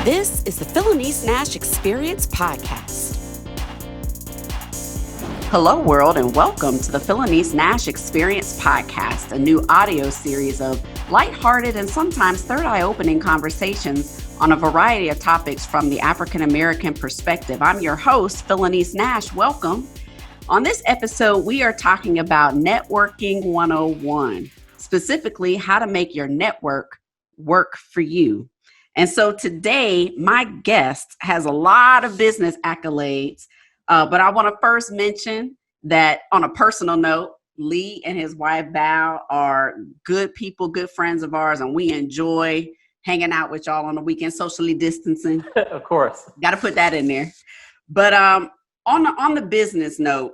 This is the Phylanice Nashe Experience podcast. Hello, world, and welcome to the Phylanice Nashe Experience podcast, a new audio series of lighthearted and sometimes third eye-opening conversations on a variety of topics from the African-American perspective. I'm your host, Phylanice Nashe. Welcome. On this episode, we are talking about Networking 101, specifically how to make your network work for you. And so today, my guest has a lot of business accolades, but I want to first mention that on a personal note, Lee and his wife Val are good people, good friends of ours, and we enjoy hanging out with y'all on the weekend, socially distancing. Of course. Got to put that in there. But on the business note,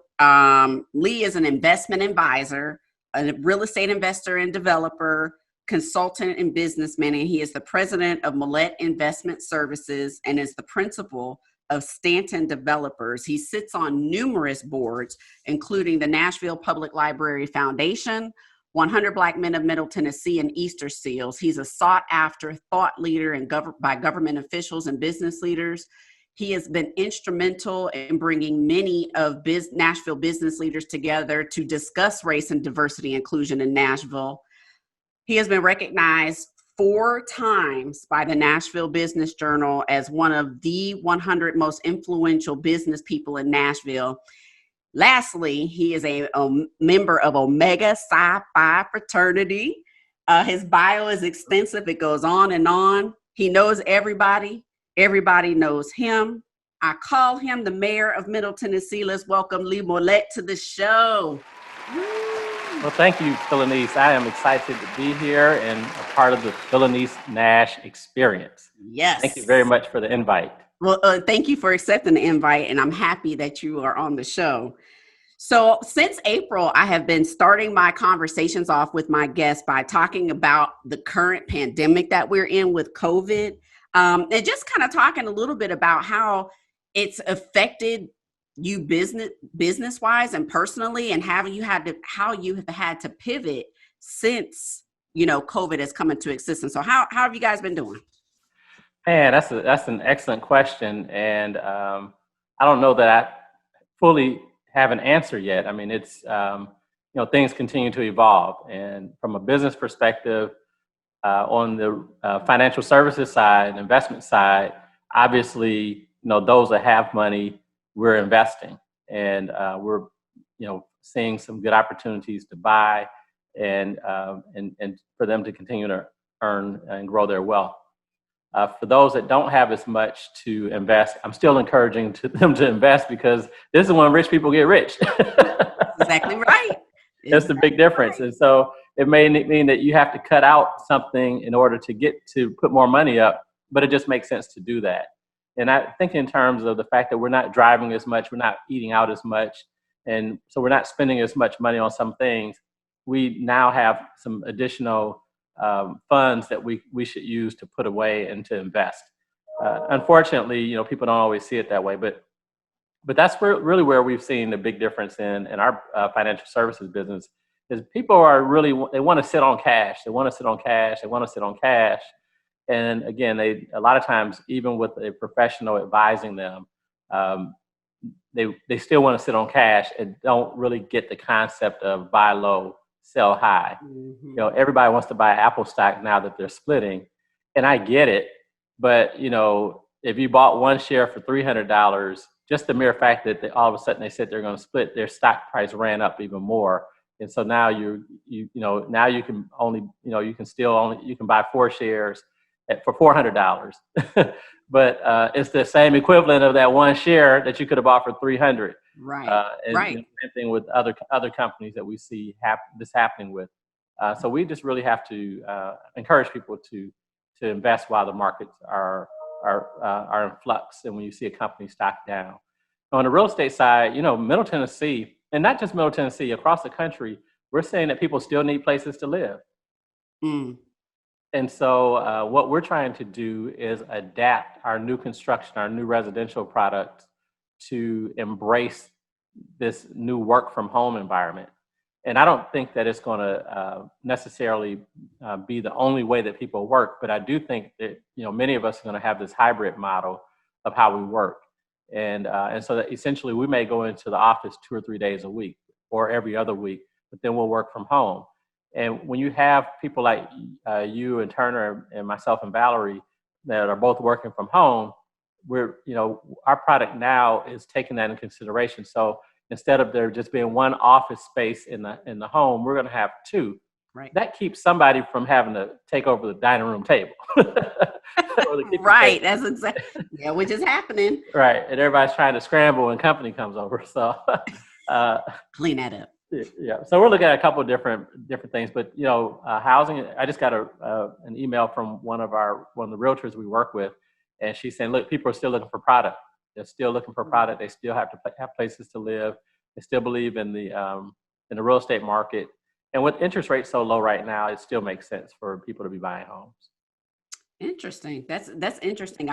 Lee is an investment advisor, a real estate investor and developer, consultant and businessman, and he is the president of Molette Investment Services and is the principal of Stanton Developers. He sits on numerous boards, including the Nashville Public Library Foundation, 100 Black Men of Middle Tennessee, and Easter Seals. He's a sought-after thought leader and by government officials and business leaders. He has been instrumental in bringing many of Nashville business leaders together to discuss race and diversity inclusion in Nashville. He has been recognized 4 times by the Nashville Business Journal as one of the 100 most influential business people in Nashville. Lastly, he is a member of Omega Psi Phi fraternity. His bio is extensive. It goes on and on. He knows everybody. Everybody knows him. I call him the mayor of Middle Tennessee. Let's welcome Lee Molette to the show. Well, thank you, Phylanice. I am excited to be here and a part of the Phylanice Nashe Experience. Yes. Thank you very much for the invite. Well, thank you for accepting the invite, and I'm happy that you are on the show. So since April, I have been starting my conversations off with my guests by talking about the current pandemic that we're in with COVID, and just kind of talking a little bit about how it's affected you business wise and personally, and how you have had to pivot since COVID has come into existence. So how have you guys been doing? Man, that's an excellent question, and I don't know that I fully have an answer yet. I mean, it's things continue to evolve, and from a business perspective, on the financial services side, investment side, obviously, those that have money, we're investing, and we're seeing some good opportunities to buy and for them to continue to earn and grow their wealth. For those that don't have as much to invest, I'm still encouraging them to invest, because this is when rich people get rich. Exactly right. That's the big difference. Right. And so it may mean that you have to cut out something in order to put more money up, but it just makes sense to do that. And I think in terms of the fact that we're not driving as much, we're not eating out as much, and so we're not spending as much money on some things, we now have some additional funds that we should use to put away and to invest. Unfortunately, people don't always see it that way, but that's really where we've seen the big difference in our financial services business is people are they want to sit on cash. They want to sit on cash. They want to sit on cash. And again, a lot of times, even with a professional advising them, they still want to sit on cash and don't really get the concept of buy low, sell high. Mm-hmm. Everybody wants to buy Apple stock now that they're splitting, and I get it. But if you bought one share for $300, just the mere fact that all of a sudden they said they're going to split, their stock price ran up even more. And so now now you can only you can buy 4 shares for $400, but it's the same equivalent of that one share that you could have bought for $300. Right. Right. Same thing with other companies that we see this happening with. So we just really have to encourage people to invest while the markets are in flux, and when you see a company stock down. On the real estate side, Middle Tennessee, and not just Middle Tennessee, across the country, we're saying that people still need places to live. Mm. And so what we're trying to do is adapt our new construction, our new residential product to embrace this new work from home environment. And I don't think that it's going to necessarily be the only way that people work, but I do think that, you know, many of us are going to have this hybrid model of how we work. And so that essentially we may go into the office 2 or 3 days a week or every other week, but then we'll work from home. And when you have people like you and Turner and myself and Valerie that are both working from home, we're, you know, our product now is taking that into consideration. So instead of there just being one office space in the home, we're going to have two. Right. That keeps somebody from having to take over the dining room table. Right. That's exactly, yeah, which is happening. Right. And everybody's trying to scramble when company comes over. So clean that up. Yeah. So we're looking at a couple of different things, but, you know, housing, I just got an email from one of the realtors we work with, and she's saying, look, people are still looking for product. They're still looking for product. They still have to have places to live. They still believe in the real estate market. And with interest rates so low right now, it still makes sense for people to be buying homes. Interesting. That's interesting.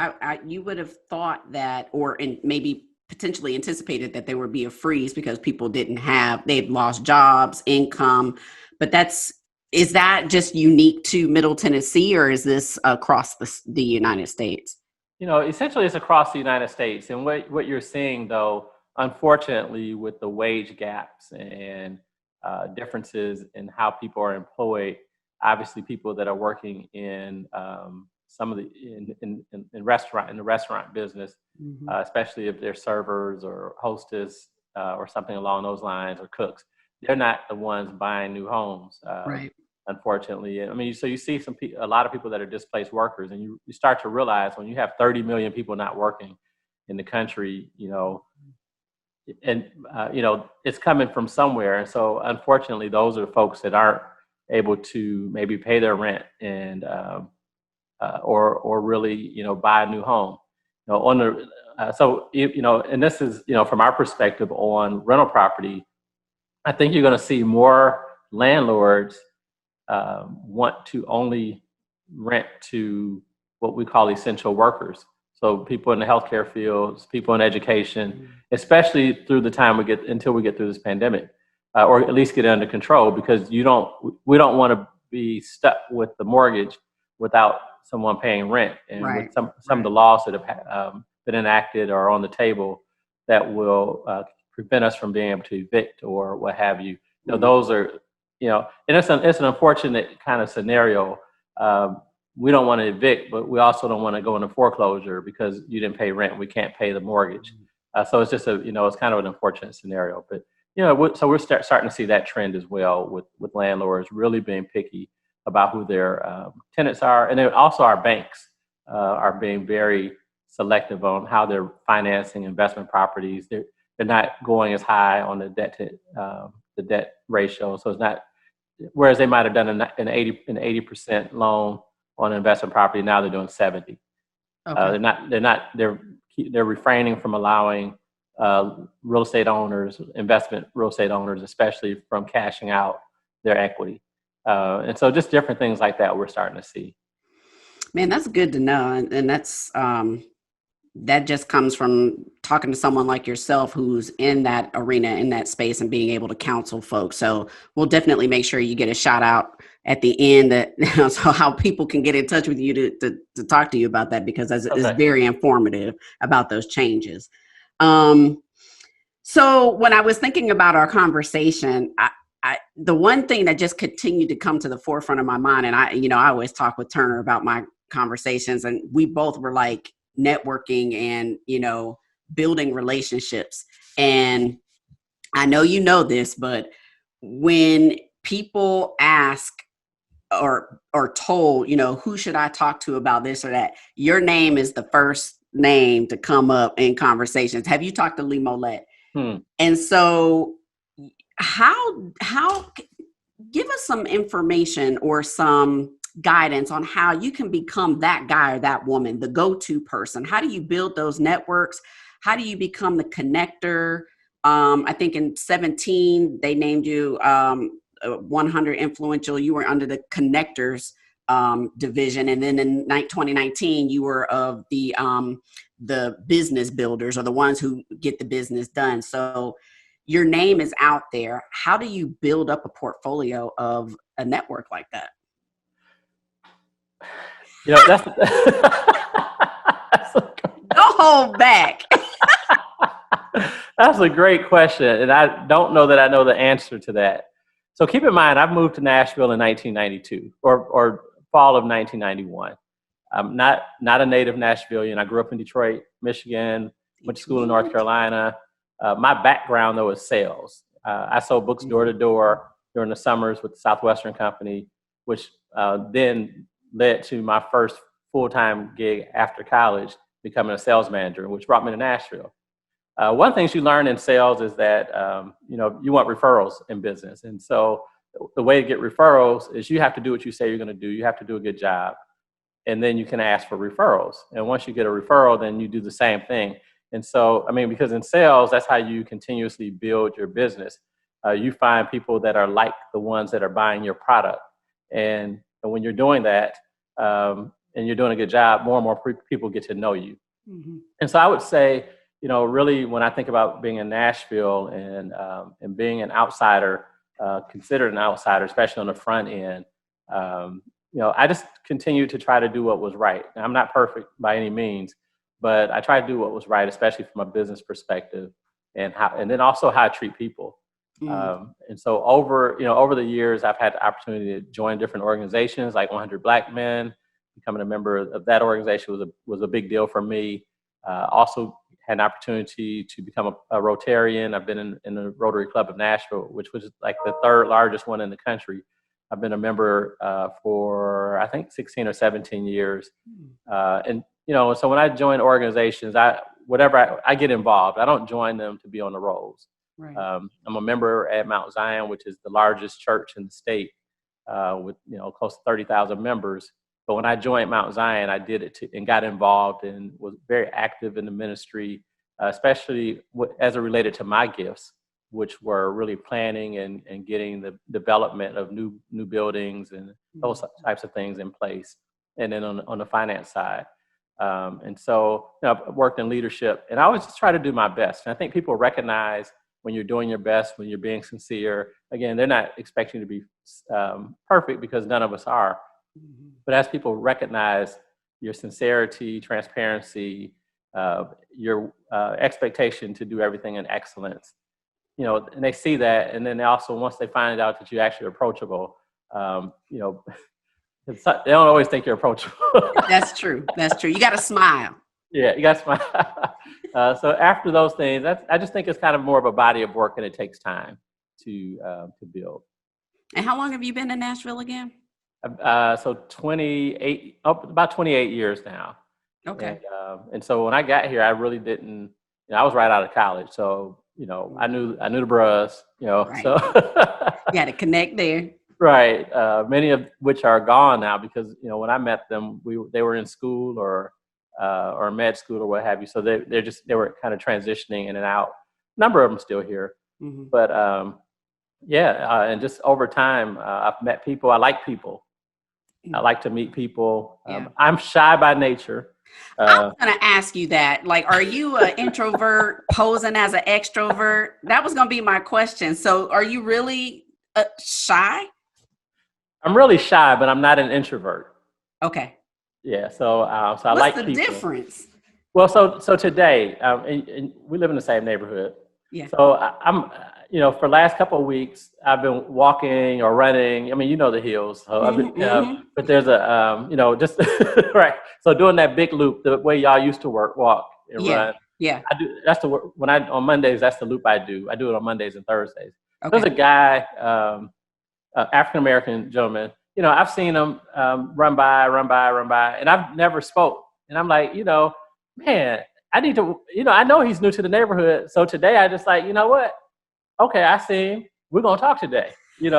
You would have thought that, or maybe potentially anticipated that there would be a freeze because people they'd lost jobs, income, but is that just unique to Middle Tennessee, or is this across the United States? You know, essentially it's across the United States. And what you're seeing, though, unfortunately, with the wage gaps and differences in how people are employed, obviously people that are working in some of the in the restaurant business, Mm-hmm. Especially if they're servers or hostess or something along those lines, or cooks, they're not the ones buying new homes. Right. Unfortunately, I mean, so you see a lot of people that are displaced workers, and you start to realize when you have 30 million people not working in the country, you know, and you know, it's coming from somewhere. And so, unfortunately, those are the folks that aren't able to maybe pay their rent and or really, you know, buy a new home. You know, on the so you know, and this is, you know, from our perspective on rental property, I think you're going to see more landlords want to only rent to what we call essential workers. So people in the healthcare fields, people in education, especially through the time until we get through this pandemic, or at least get it under control, because we don't want to be stuck with the mortgage without someone paying rent. And Right. with some of the laws that have been enacted or on the table that will prevent us from being able to evict or what have you. You know, those are, you know, and it's an unfortunate kind of scenario. We don't want to evict, but we also don't want to go into foreclosure because you didn't pay rent. We can't pay the mortgage. So it's just it's kind of an unfortunate scenario. But, you know, so we're starting to see that trend as well with landlords really being picky about who their tenants are. And then also our banks are being very selective on how they're financing investment properties. They're not going as high on the debt ratio. So it's not, whereas they might have done an 80% loan on an investment property, now they're doing 70. Okay. They're refraining from allowing real estate owners, investment real estate owners, especially, from cashing out their equity. And so just different things like that we're starting to see. Man, that's good to know. And that's that just comes from talking to someone like yourself who's in that arena, in that space, and being able to counsel folks. So we'll definitely make sure you get a shout out at the end, so how people can get in touch with you to talk to you about that, because it's very informative about those changes. So when I was thinking about our conversation, the one thing that just continued to come to the forefront of my mind, and I always talk with Turner about my conversations, and we both were like networking and, building relationships. And I know you know this, but when people ask or told, who should I talk to about this or that, your name is the first name to come up in conversations. Have you talked to Lee Molette? And so how give us some information or some guidance on how you can become that guy or that woman, the go-to person. How do you build those networks? How do you become the connector? I think in 2017, they named you 100 influential. You were under the connectors division. And then in 2019, you were of the business builders, or the ones who get the business done. So, your name is out there. How do you build up a portfolio of a network like that? You know, that's Don't hold back. that's a great question, and I don't know that I know the answer to that. So keep in mind, I've moved to Nashville in 1992 or fall of 1991. I'm not a native Nashvilleian. I grew up in Detroit, Michigan, went to school in North Carolina. My background, though, is sales. I sold books door to door during the summers with the Southwestern Company, which then led to my first full-time gig after college, becoming a sales manager, which brought me to Nashville. One of the things you learn in sales is that, you want referrals in business. And so the way to get referrals is you have to do what you say you're going to do. You have to do a good job. And then you can ask for referrals. And once you get a referral, then you do the same thing. And so, because in sales, that's how you continuously build your business. You find people that are like the ones that are buying your product. And when you're doing that, and you're doing a good job, more and more people get to know you. Mm-hmm. And so I would say, really when I think about being in Nashville and being an outsider, considered an outsider, especially on the front end, I just continued to try to do what was right. And I'm not perfect by any means, but I try to do what was right, especially from a business perspective, and then also how I treat people. And so over the years, I've had the opportunity to join different organizations like 100 Black Men. Becoming a member of that organization was a big deal for me. Also had an opportunity to become a Rotarian. I've been in the Rotary Club of Nashville, which was like the third largest one in the country. I've been a member for, I think, 16 or 17 years. So when I join organizations, I get involved. I don't join them to be on the rolls. Right. I'm a member at Mount Zion, which is the largest church in the state with, close to 30,000 members. But when I joined Mount Zion, I did it and got involved and was very active in the ministry, especially as it related to my gifts, which were really planning and getting the development of new buildings and those types of things in place. And then on the finance side. And so I've worked in leadership, and I always just try to do my best. And I think people recognize when you're doing your best, when you're being sincere. Again, they're not expecting you to be perfect, because none of us are. Mm-hmm. But as people recognize your sincerity, transparency, your expectation to do everything in excellence, and they see that, and then they also, once they find out that you're actually approachable, they don't always think you're approachable. That's true. You got to smile. Yeah, you got to smile. So after those things, I just think it's kind of more of a body of work, and it takes time to build. And how long have you been in Nashville again? So about 28 years now. Okay. And so when I got here, I really didn't. I was right out of college, so I knew the bros. Right. So you had to connect there. Right. Many of which are gone now, because when I met them, they were in school or med school or what have you. So they were kind of transitioning in and out. A number of them still here, mm-hmm. But and just over time, I've met people. I like people. I like to meet people. Yeah. I'm shy by nature. I was going to ask you that. Like, are you an introvert posing as an extrovert? That was going to be my question. So are you really shy? I'm really shy, but I'm not an introvert. Okay. Yeah. So I like people. What's the difference? Well, so today, and we live in the same neighborhood. Yeah. So I'm, for the last couple of weeks, I've been walking or running. The hills. So I've been, but there's a, just right. So doing that big loop, the way y'all used to walk and run. Yeah. I do. That's on Mondays. That's the loop I do. I do it on Mondays and Thursdays. Okay. There's a guy, African American gentleman. I've seen him run by, and I've never spoke. And I'm like, man, I need to. I know he's new to the neighborhood. So today I just like, what? Okay, I see him. We're gonna talk today. Would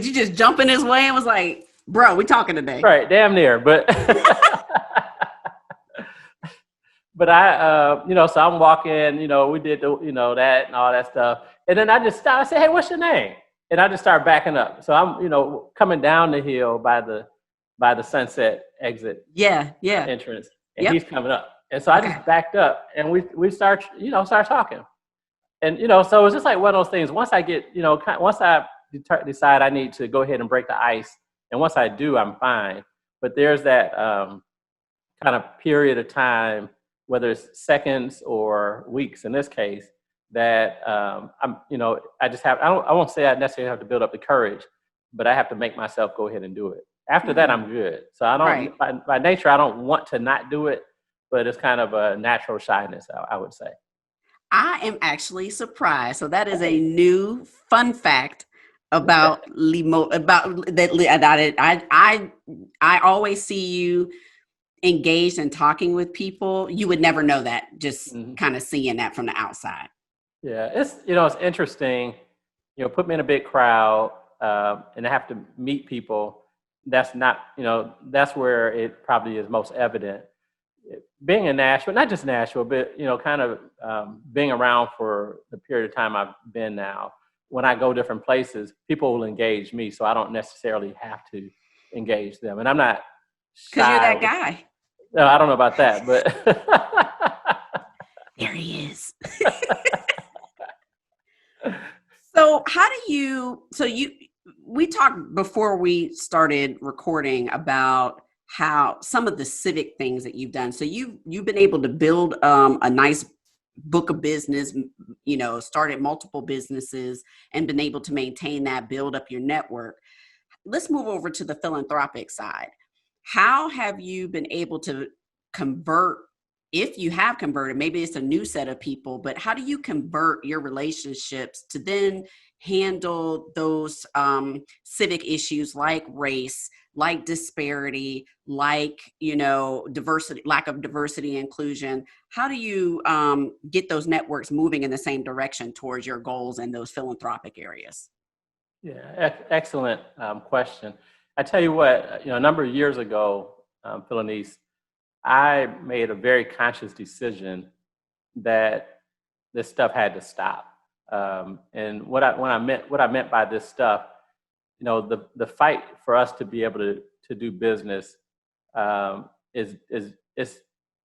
you just jump in his way and was like, bro, we talking today? Right, damn near, but. But I, so I'm walking, we did that and all that stuff. And then I just stopped. I said, hey, what's your name? And I just started backing up. So I'm, coming down the hill by the Sunset exit. Yeah. Entrance. And he's coming up. And so I just backed up, and we start talking. And, so it's just like one of those things. Once I get, once I decide I need to go ahead and break the ice, and once I do, I'm fine. But there's that kind of period of time, whether it's seconds or weeks in this case, that I just have, I won't say I necessarily have to build up the courage, but I have to make myself go ahead and do it. After that, I'm good. So I don't, by nature, I don't want to not do it, but it's kind of a natural shyness, I would say. I am actually surprised. So that is a new fun fact about Limo, about that. I always see you engaged and talking with people. You would never know that, just kind of seeing that from the outside. Yeah, it's interesting. Put me in a big crowd, and I have to meet people. That's not, that's where it probably is most evident. Being in Nashville, not just Nashville, but kind of being around for the period of time I've been now. When I go different places, people will engage me, so I don't necessarily have to engage them. And I'm not shy. Because you're that guy. No, I don't know about that, but there he is. So we talked before we started recording about how some of the civic things that you've done. So you've been able to build a nice book of business, started multiple businesses and been able to maintain that, build up your network. Let's move over to the philanthropic side. How have you been able to convert, if you have converted, maybe it's a new set of people, but how do you convert your relationships to then handle those civic issues like race, like disparity, like, diversity, lack of diversity, inclusion? How do you get those networks moving in the same direction towards your goals in those philanthropic areas? Yeah, excellent question. I tell you what, a number of years ago, Phylanice, I made a very conscious decision that this stuff had to stop. And what I meant by this stuff, the fight for us to be able to do business is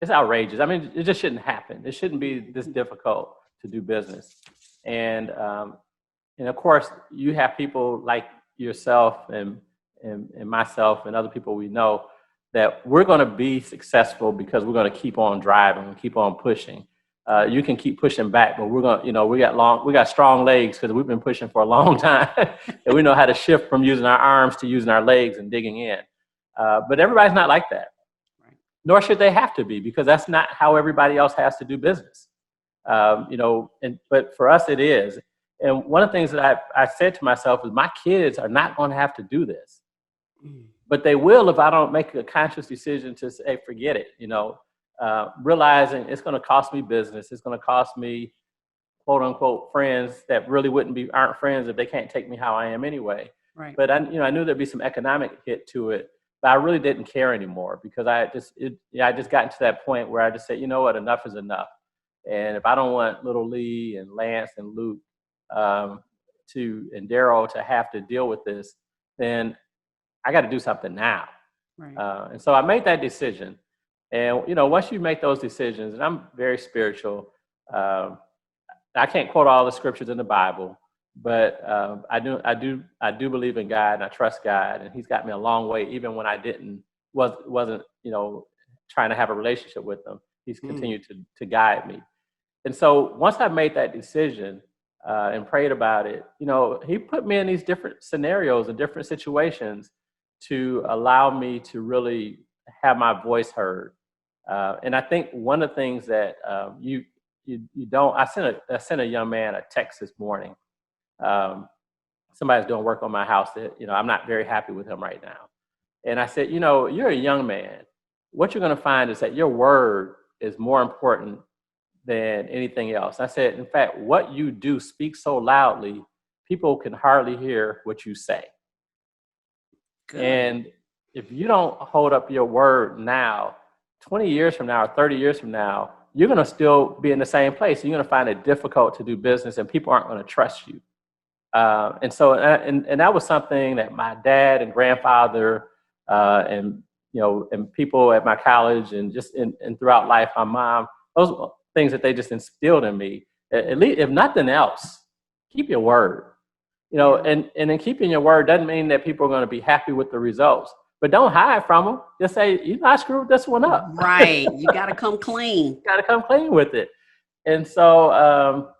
outrageous. I mean, it just shouldn't happen. It shouldn't be this difficult to do business. And of course, you have people like yourself and myself and other people we know that we're going to be successful because we're going to keep on driving and keep on pushing. You can keep pushing back, but we're going to, we got strong legs because we've been pushing for a long time, and we know how to shift from using our arms to using our legs and digging in. But everybody's not like that, nor should they have to be, because that's not how everybody else has to do business. But for us, it is. And one of the things that I said to myself is, my kids are not going to have to do this. But they will if I don't make a conscious decision to say, forget it, realizing it's going to cost me business. It's going to cost me, quote unquote, friends that really aren't friends if they can't take me how I am anyway. Right. But I knew there'd be some economic hit to it, but I really didn't care anymore, because I just gotten to that point where I just said, you know what, enough is enough. And if I don't want little Lee and Lance and Luke and Daryl to have to deal with this, then I got to do something now. Right. And so I made that decision. And, once you make those decisions, and I'm very spiritual, I can't quote all the scriptures in the Bible, but I do believe in God, and I trust God, and He's got me a long way, even when I wasn't trying to have a relationship with Him. He's continued to guide me. And so once I made that decision and prayed about it, He put me in these different scenarios and different situations to allow me to really have my voice heard. And I think one of the things that you don't, I sent a young man a text this morning. Somebody's doing work on my house that, I'm not very happy with him right now. And I said, you're a young man. What you're going to find is that your word is more important than anything else. I said, in fact, what you do speaks so loudly, people can hardly hear what you say. Good. And if you don't hold up your word now, 20 years from now or 30 years from now, you're going to still be in the same place. You're going to find it difficult to do business, and people aren't going to trust you. And that was something that my dad and grandfather and people at my college and just and throughout life, my mom, those things that they just instilled in me. At least, if nothing else, keep your word. You know, and then keeping your word doesn't mean that people are going to be happy with the results, but don't hide from them. Just say, you know, I screwed this one up. Right. You got to come clean. Got to come clean with it. And so,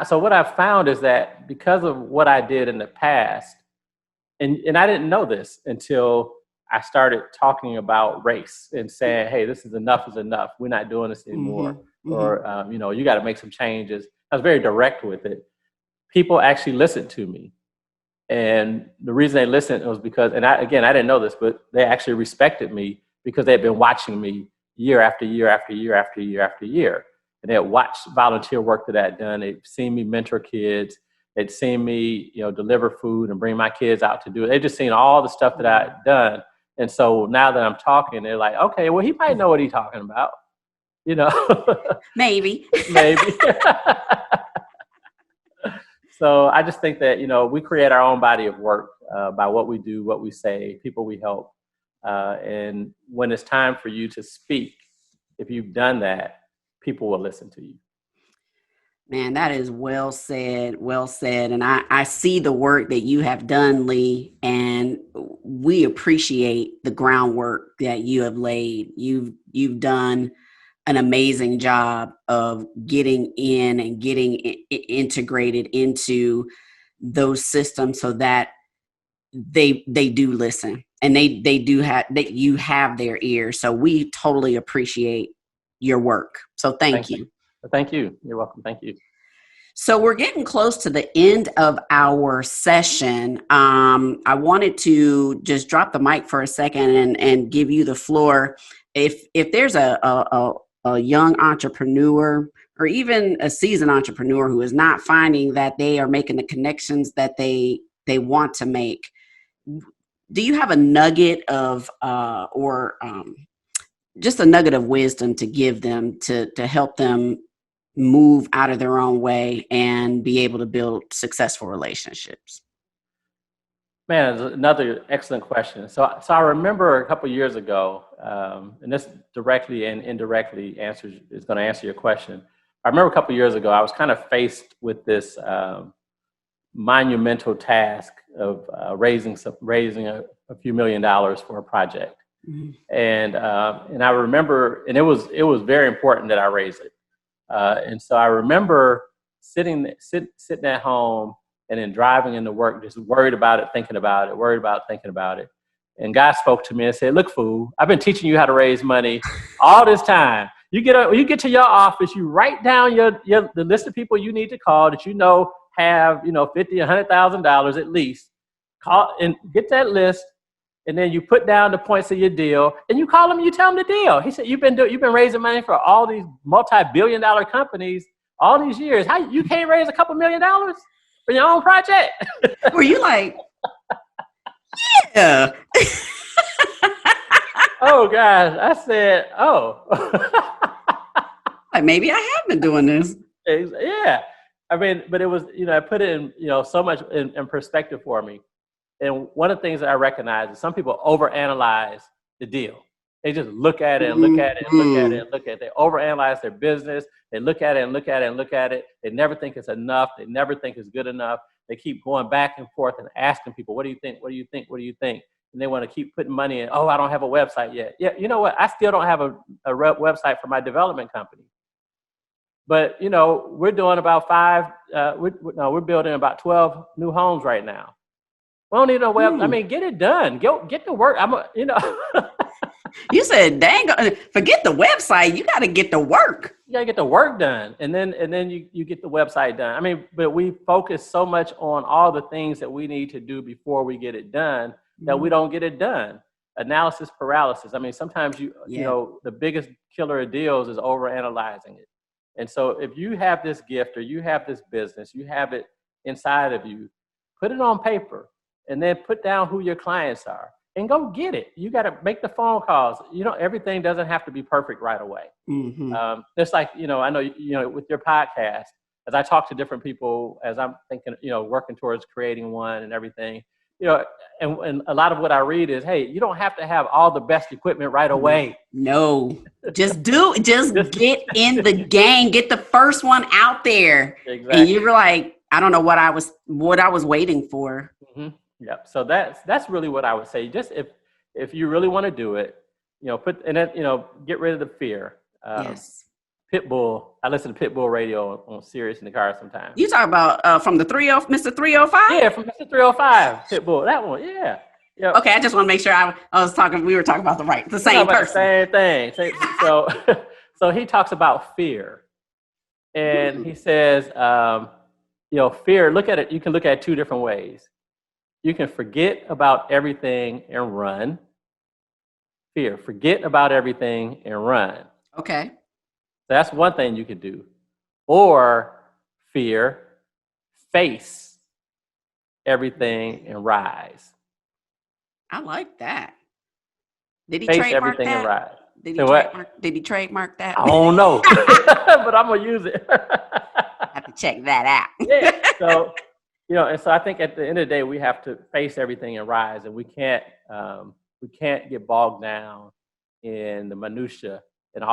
so what I've found is that because of what I did in the past, and I didn't know this until I started talking about race and saying, hey, this is enough is enough. We're not doing this anymore. Or, you know, you got to make some changes. I was very direct with it. People actually listened to me. And the reason they listened was because, and I didn't know this, but they actually respected me because they had been watching me year after year after year after year after year. And they had watched volunteer work that I had done. They'd seen me mentor kids. They'd seen me, you know, deliver food and bring my kids out to do it. They'd just seen all the stuff that I had done. And so now that I'm talking, they're like, okay, well, he might know what he's talking about, you know. Maybe. Maybe. So I just think that, you know, we create our own body of work by what we do, what we say, people we help. And when it's time for you to speak, if you've done that, people will listen to you. Man, that is well said, well said. And I see the work that you have done, Lee, and we appreciate the groundwork that you have laid. You've done an amazing job of getting in and getting integrated into those systems so that they do listen and they do have that you have their ears. So we totally appreciate your work. So thank you. Thank you. You're welcome. Thank you. So we're getting close to the end of our session. I wanted to just drop the mic for a second and give you the floor. If there's a young entrepreneur or even a seasoned entrepreneur who is not finding that they are making the connections that they want to make, do you have a nugget of just a nugget of wisdom to give them to help them move out of their own way and be able to build successful relationships? Man, it's another excellent question. So I remember a couple of years ago, and this directly and indirectly is going to answer your question. I remember a couple of years ago, I was kind of faced with this monumental task of raising a few $1 million for a project. Mm-hmm. And I remember, and it was very important that I raise it. And so I remember sitting at home and then driving into work, just worried about it, thinking about it. And God spoke to me and said, look, fool, I've been teaching you how to raise money all this time. You get to your office, you write down the list of people you need to call that you know have, you know, $50,000, $100,000 at least. Call and get that list. And then you put down the points of your deal, and you call them. You tell them the deal. He said, "You've been raising money for all these multi-billion-dollar companies all these years. How you can't raise a couple $1 million for your own project?" Were you like, yeah? Oh gosh, I said, oh, like maybe I have been doing this. Yeah, I mean, but it was, you know, I put it in, you know, so much in perspective for me. And one of the things that I recognize is some people overanalyze the deal. They just look at it and look at it and look at it and look at it. They overanalyze their business. They look at it and look at it and look at it. They never think it's enough. They never think it's good enough. They keep going back and forth and asking people, what do you think? What do you think? What do you think? And they want to keep putting money in. Oh, I don't have a website yet. Yeah, you know what? I still don't have a website for my development company. But, you know, we're doing about we're building about 12 new homes right now. We don't need no web. I mean, get it done. Get to work. You know. You said, dang, forget the website. You got to get to work. You got to get the work done. And then you get the website done. I mean, but we focus so much on all the things that we need to do before we get it done that we don't get it done. Analysis paralysis. I mean, sometimes you know, the biggest killer of deals is overanalyzing it. And so if you have this gift or you have this business, you have it inside of you, put it on paper. And then put down who your clients are and go get it. You got to make the phone calls. You know, everything doesn't have to be perfect right away. Mm-hmm. It's like, you know, I know, you know, with your podcast, as I talk to different people, as I'm thinking, you know, working towards creating one and everything, you know, and a lot of what I read is, hey, you don't have to have all the best equipment right away. No, just get in the game, get the first one out there. Exactly. And you're like, I don't know what I was waiting for. Mm-hmm. Yep. So that's really what I would say. Just if you really want to do it, you know, get rid of the fear. Yes. Pitbull. I listen to Pitbull radio on Sirius in the car sometimes. You talk about from the Mr. 305? Yeah, from Mr. 305. Pitbull. That one. Yeah. Yep. Okay, I just want to make sure we were talking about the same person. The same thing. So he talks about fear. And he says, fear, look at it. You can look at it two different ways. You can forget about everything and run. Fear, forget about everything and run. Okay. That's one thing you could do. Or fear, face everything and rise. I like that. Did he face trademark everything that? And rise. Did he trademark that? I don't know, but I'm gonna use it. I have to check that out. Yeah. So, and so I think at the end of the day, we have to face everything and rise, and we can't get bogged down in the minutia and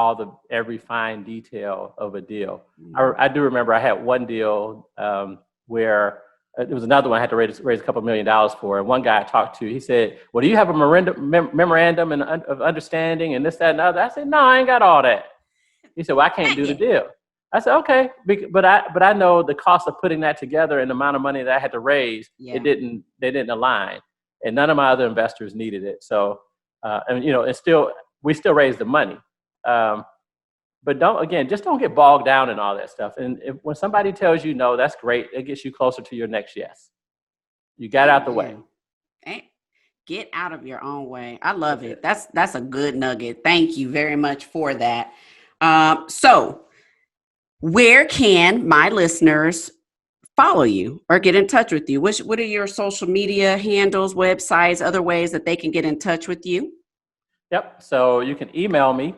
every fine detail of a deal. I do remember I had one deal where it was another one I had to raise a couple $1 million for. And one guy I talked to, he said, well, do you have a memorandum of understanding and this, that, and other? I said, no, I ain't got all that. He said, well, I can't do the deal. I said, okay, but I know the cost of putting that together and the amount of money that I had to raise, they didn't align. And none of my other investors needed it. So, we still raised the money. But just don't get bogged down in all that stuff. And when somebody tells you no, that's great. It gets you closer to your next yes. You got out the way. Get out of your own way. I love it. That's a good nugget. Thank you very much for that. So where can my listeners follow you or get in touch with you? What are your social media handles, websites, other ways that they can get in touch with you? Yep. So you can email me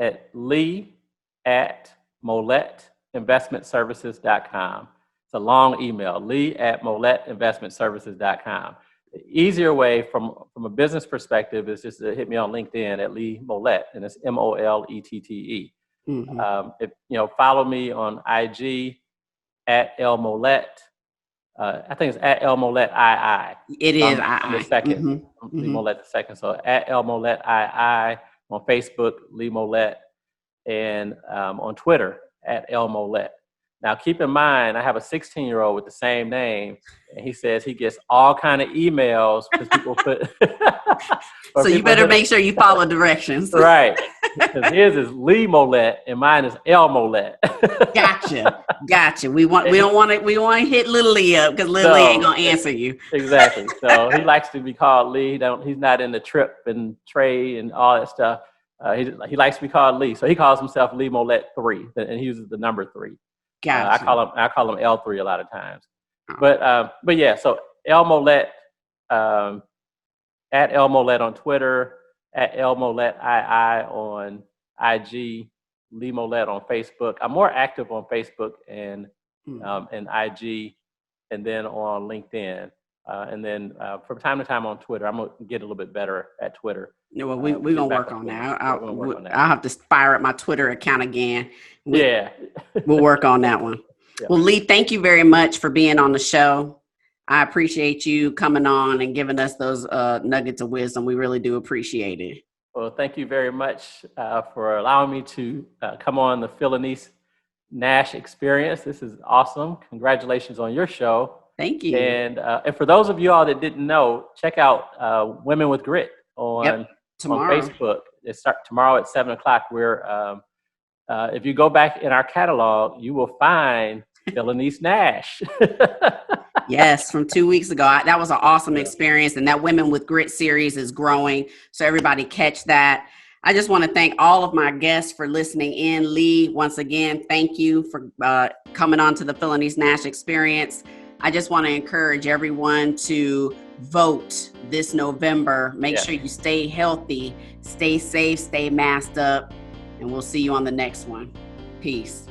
at lee@moletteinvestmentservices.com. It's a long email, lee@moletteinvestmentservices.com. The easier way from a business perspective is just to hit me on LinkedIn at Lee Molette, and it's Mollette. Mm-hmm. Follow me on IG at L Molette. I think it's at L Molette II. It is I'm the second. Mm-hmm. Lee Molette the second. So at L Molette II. On Facebook, Lee Molette, and on Twitter, at L Molette. Now, keep in mind, I have a 16-year-old with the same name, and he says he gets all kind of emails because people put... So you better make sure you follow directions. Right. Because his is Lee Molette, and mine is L Molette. Gotcha. We don't want to hit Little Lee up because Little Lee ain't gonna answer you. Exactly. So he likes to be called Lee. He's not in the trip and Trey and all that stuff. He likes to be called Lee. So he calls himself Lee Molette 3, and he uses the number 3. Gotcha. I call him L3 a lot of times. Oh. But yeah. So L Molette at L Molette on Twitter, at L Molette II on IG, Lee Molette on Facebook. I'm more active on Facebook and IG, and then on LinkedIn, and then from time to time on Twitter. I'm gonna get a little bit better at Twitter. Yeah, well, we're gonna work on that. I'll have to fire up my Twitter account again. We'll work on that one. Yeah. Well, Lee, thank you very much for being on the show. I appreciate you coming on and giving us those nuggets of wisdom. We really do appreciate it. Well, thank you very much for allowing me to come on the Phylanice Nashe experience. This is awesome. Congratulations on your show. Thank you. And for those of you all that didn't know, check out Women with Grit on Facebook. It starts tomorrow at 7:00. Where if you go back in our catalog, you will find Phylanice Nashe. Yes, from 2 weeks ago. That was an awesome experience. And that Women with Grit series is growing. So everybody catch that. I just want to thank all of my guests for listening in. Lee, once again, thank you for coming on to the Phylanice Nashe experience. I just want to encourage everyone to vote this November. Make sure you stay healthy, stay safe, stay masked up, and we'll see you on the next one. Peace.